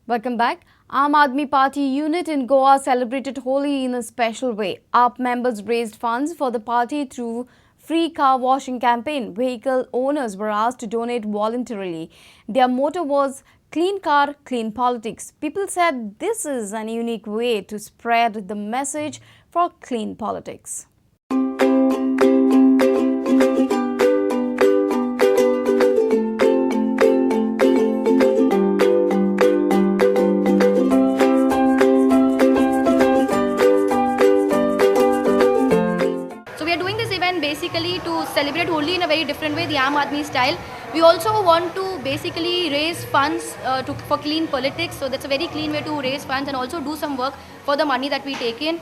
Welcome back. Aam Aadmi Party unit in Goa celebrated Holi in a special way. AAP members raised funds for the party through free car washing campaign. Vehicle owners were asked to donate voluntarily. Their motto was "Clean car, clean politics." People said this is an unique way to spread the message for clean politics. Basically to celebrate Holi in a very different way, the Aam Aadmi style. We also want to basically raise funds for clean politics. So that's a very clean way to raise funds and also do some work for the money that we take in.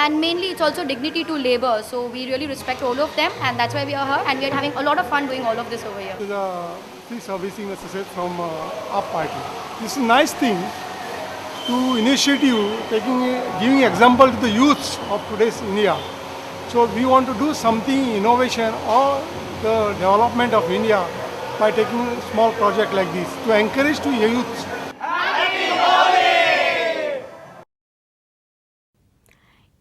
And mainly it's also dignity to labor. So we really respect all of them, and that's why we are here, and we are having a lot of fun doing all of this over here. This is a free servicing associate from our party. This is a nice thing to initiative, giving example to the youths of today's India. So we want to do something innovation or the development of India by taking a small project like this to encourage to youth.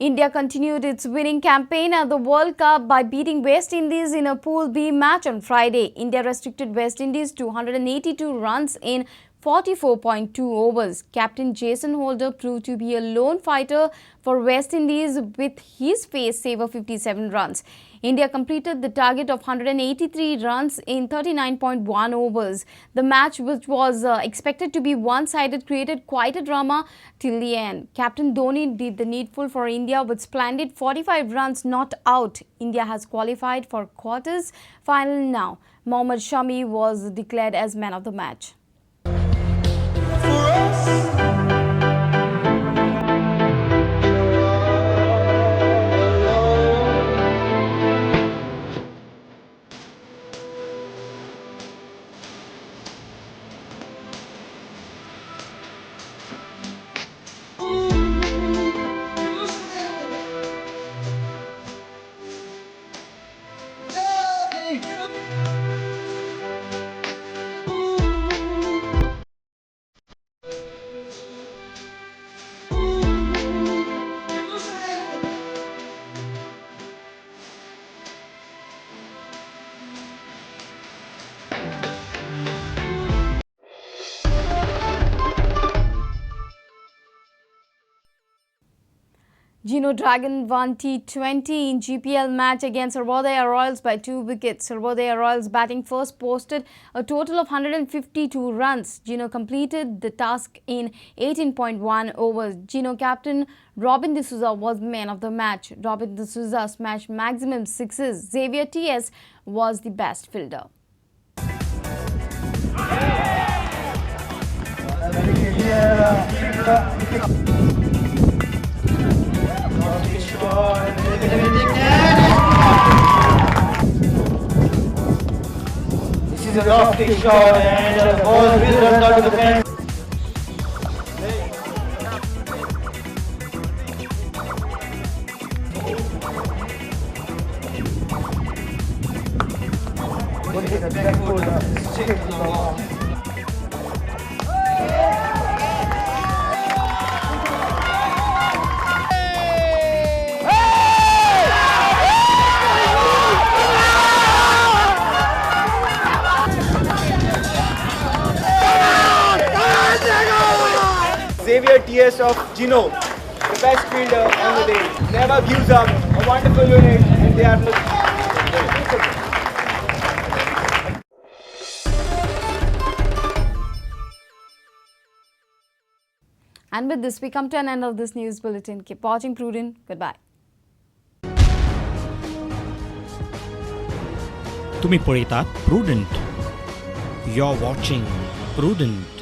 India continued its winning campaign at the World Cup by beating West Indies in a Pool B match on Friday. India restricted West Indies to 182 runs in 44.2 overs. Captain Jason Holder proved to be a lone fighter for West Indies with his face save of 57 runs. India completed the target of 183 runs in 39.1 overs. The match, which was expected to be one-sided, created quite a drama till the end. Captain Dhoni did the needful for India with splendid 45 runs not out. India has qualified for quarters final now. Mohammad Shami was declared as man of the match. Geno Dragon won T20 in GPL match against Sarvodaya Royals by 2 wickets. Sarvodaya Royals batting first posted a total of 152 runs. Geno completed the task in 18.1 overs. Geno captain Robin D'Souza was man of the match. Robin D'Souza smashed maximum sixes. Xavier T.S. was the best fielder. This is a lofty shot and the ball will run out to the fence. What is the back foot? Straight to the wall. Xavier T.S. of Geno, the best fielder on the day, never gives up, a wonderful unit, and they are And with this, we come to an end of this news bulletin. Keep watching Prudent. Goodbye. तुम्ही पळयतात Prudent. You're watching Prudent.